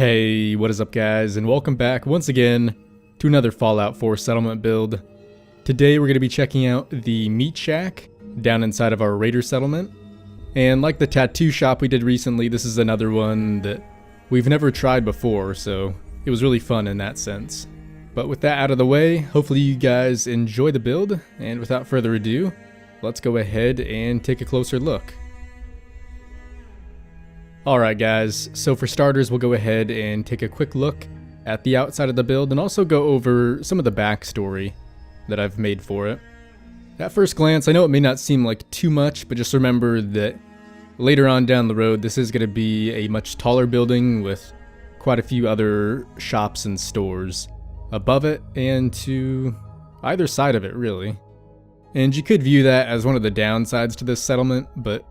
Hey, what is up guys, and welcome back once again to another Fallout 4 settlement build. Today we're going to be checking out the meat shack down inside of our raider settlement. And like the tattoo shop we did recently, this is another one that we've never tried before, so it was really fun in that sense. But with that out of the way, hopefully you guys enjoy the build, and without further ado, let's go ahead and take a closer look. Alright guys, so for starters we'll go ahead and take a quick look at the outside of the build and also go over some of the backstory that I've made for it. At first glance, I know it may not seem like too much, but just remember that later on down the road this is going to be a much taller building with quite a few other shops and stores above it and to either side of it really. And you could view that as one of the downsides to this settlement, but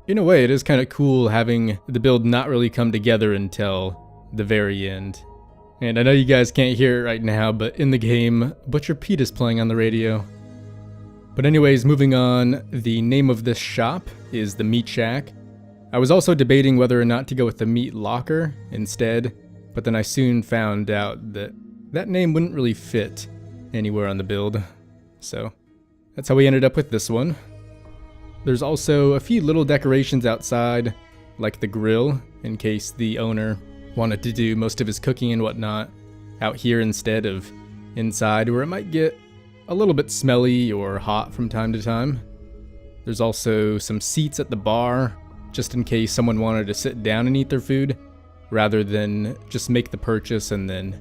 in a way, it is kind of cool having the build not really come together until the very end. And I know you guys can't hear it right now, but in the game, Butcher Pete is playing on the radio. But anyways, moving on, the name of this shop is the Meat Shack. I was also debating whether or not to go with the Meat Locker instead, but then I soon found out that that name wouldn't really fit anywhere on the build. So that's how we ended up with this one. There's also a few little decorations outside, like the grill, in case the owner wanted to do most of his cooking and whatnot out here instead of inside, where it might get a little bit smelly or hot from time to time. There's also some seats at the bar, just in case someone wanted to sit down and eat their food, rather than just make the purchase and then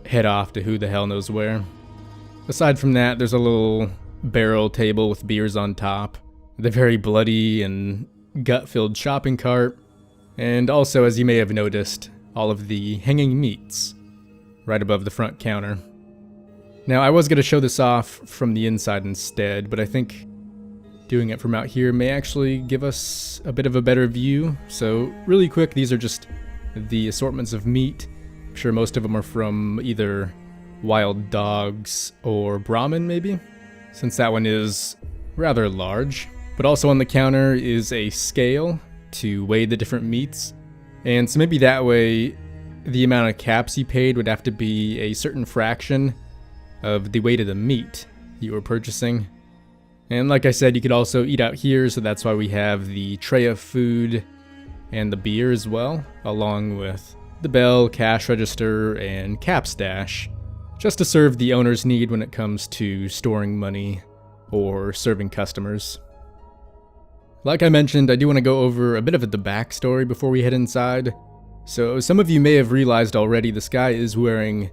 head off to who the hell knows where. Aside from that, there's a little barrel table with beers on top, the very bloody and gut-filled shopping cart, and also, as you may have noticed, all of the hanging meats right above the front counter. Now, I was going to show this off from the inside instead, but I think doing it from out here may actually give us a bit of a better view. So, really quick, these are just the assortments of meat. I'm sure most of them are from either wild dogs or Brahmin, maybe, since that one is rather large. But also on the counter is a scale to weigh the different meats. And so maybe that way the amount of caps you paid would have to be a certain fraction of the weight of the meat you were purchasing. And like I said, you could also eat out here, so that's why we have the tray of food and the beer as well, along with the bell, cash register, and cap stash, just to serve the owner's need when it comes to storing money or serving customers. Like I mentioned, I do want to go over a bit of the backstory before we head inside. So some of you may have realized already this guy is wearing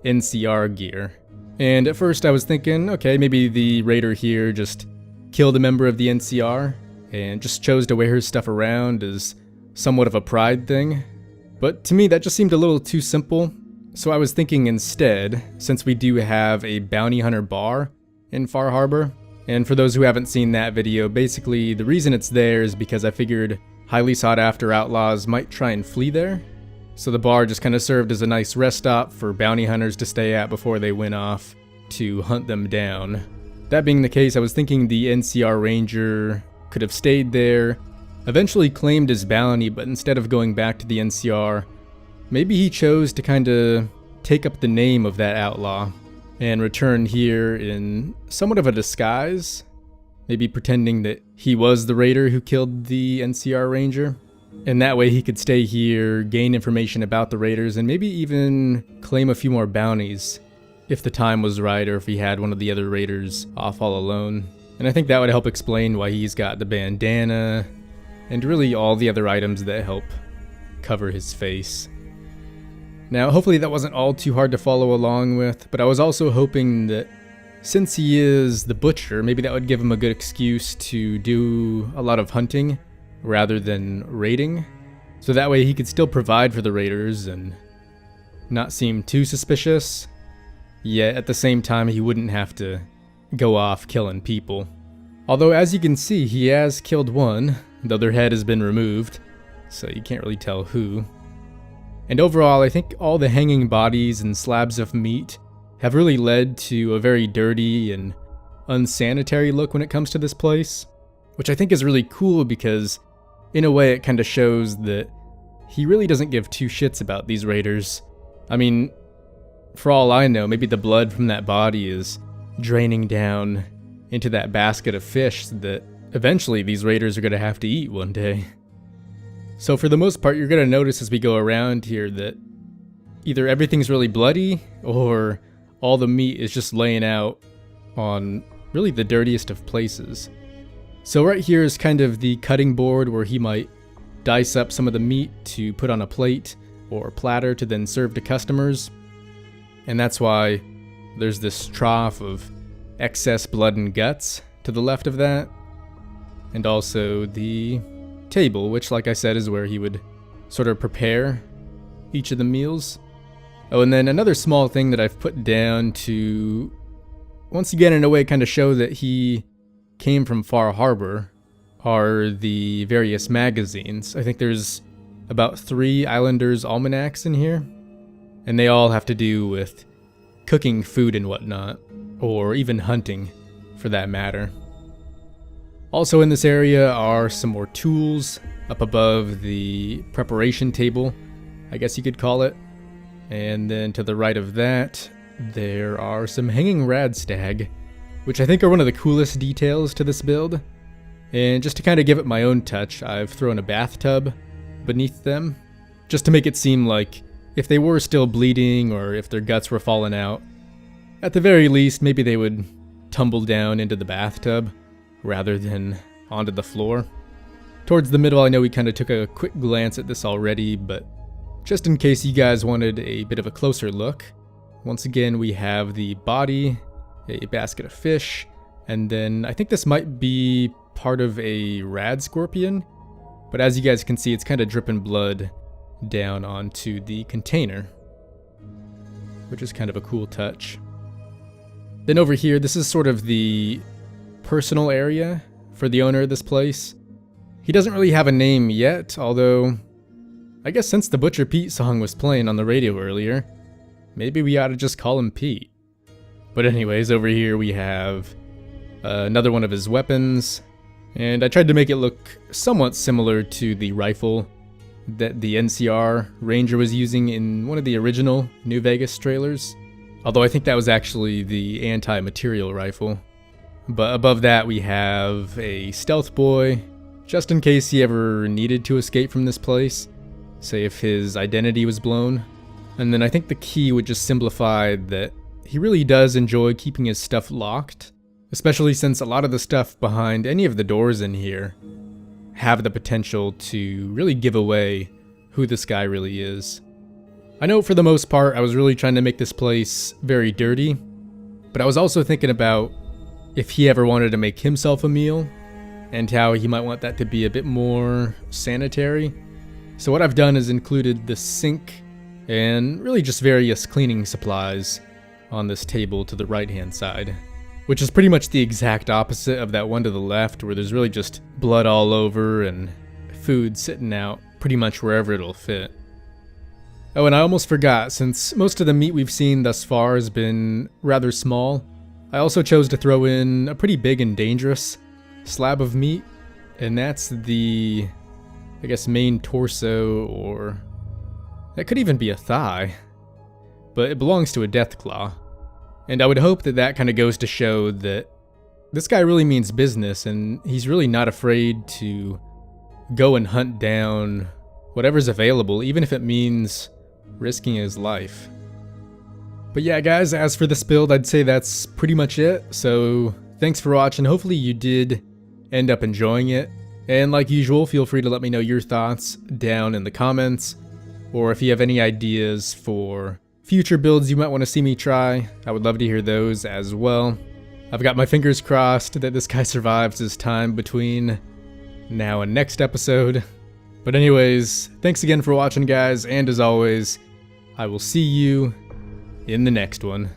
NCR gear. And at first I was thinking, okay, maybe the raider here just killed a member of the NCR and just chose to wear his stuff around as somewhat of a pride thing. But to me that just seemed a little too simple. So I was thinking instead, since we do have a bounty hunter bar in Far Harbor, and for those who haven't seen that video, basically the reason it's there is because I figured highly sought after outlaws might try and flee there. So the bar just kind of served as a nice rest stop for bounty hunters to stay at before they went off to hunt them down. That being the case, I was thinking the NCR ranger could have stayed there, eventually claimed his bounty, but instead of going back to the NCR, maybe he chose to kind of take up the name of that outlaw and return here in somewhat of a disguise, maybe pretending that he was the raider who killed the NCR ranger. And that way he could stay here, gain information about the raiders, and maybe even claim a few more bounties if the time was right or if he had one of the other raiders off all alone. And I think that would help explain why he's got the bandana and really all the other items that help cover his face. Now, hopefully that wasn't all too hard to follow along with, but I was also hoping that since he is the butcher, maybe that would give him a good excuse to do a lot of hunting rather than raiding, so that way he could still provide for the raiders and not seem too suspicious, yet at the same time he wouldn't have to go off killing people. Although as you can see, he has killed one, though their head has been removed, so you can't really tell who. And overall, I think all the hanging bodies and slabs of meat have really led to a very dirty and unsanitary look when it comes to this place, which I think is really cool because in a way it kind of shows that he really doesn't give two shits about these raiders. I mean, for all I know, maybe the blood from that body is draining down into that basket of fish that eventually these raiders are going to have to eat one day. So for the most part, you're going to notice as we go around here that either everything's really bloody or all the meat is just laying out on really the dirtiest of places. So right here is kind of the cutting board where he might dice up some of the meat to put on a plate or platter to then serve to customers. And that's why there's this trough of excess blood and guts to the left of that. And also the table, which like I said is where he would sort of prepare each of the meals. Oh, and then another small thing that I've put down to, once again in a way, kind of show that he came from Far Harbor are the various magazines. I think there's about 3 Islanders almanacs in here, and they all have to do with cooking food and whatnot, or even hunting for that matter. Also in this area are some more tools up above the preparation table, I guess you could call it. And then to the right of that, there are some hanging radstag, which I think are one of the coolest details to this build. And just to kind of give it my own touch, I've thrown a bathtub beneath them, just to make it seem like if they were still bleeding or if their guts were falling out, at the very least, maybe they would tumble down into the bathtub rather than onto the floor. Towards the middle, I know we kind of took a quick glance at this already, but just in case you guys wanted a bit of a closer look, once again we have the body, a basket of fish, and then I think this might be part of a rad scorpion, but as you guys can see, it's kind of dripping blood down onto the container, which is kind of a cool touch. Then over here, this is sort of the personal area for the owner of this place. He doesn't really have a name yet, although I guess since the Butcher Pete song was playing on the radio earlier, maybe we ought to just call him Pete. But anyways, over here we have another one of his weapons, and I tried to make it look somewhat similar to the rifle that the NCR Ranger was using in one of the original New Vegas trailers, although I think that was actually the anti-material rifle. But above that we have a stealth boy, just in case he ever needed to escape from this place, say if his identity was blown. And then I think the key would just simplify that he really does enjoy keeping his stuff locked, especially since a lot of the stuff behind any of the doors in here have the potential to really give away who this guy really is. I know for the most part I was really trying to make this place very dirty, but I was also thinking about if he ever wanted to make himself a meal and how he might want that to be a bit more sanitary. So what I've done is included the sink and really just various cleaning supplies on this table to the right hand side, which is pretty much the exact opposite of that one to the left where there's really just blood all over and food sitting out pretty much wherever it'll fit. Oh, and I almost forgot, since most of the meat we've seen thus far has been rather small, I also chose to throw in a pretty big and dangerous slab of meat, and that's the, I guess, main torso, or that could even be a thigh, but it belongs to a death claw. And I would hope that that kind of goes to show that this guy really means business, and he's really not afraid to go and hunt down whatever's available, even if it means risking his life. But yeah, guys, as for this build, I'd say that's pretty much it. So thanks for watching. Hopefully you did end up enjoying it. And like usual, feel free to let me know your thoughts down in the comments, or if you have any ideas for future builds you might want to see me try, I would love to hear those as well. I've got my fingers crossed that this guy survives his time between now and next episode. But anyways, thanks again for watching, guys, and as always, I will see you in the next one.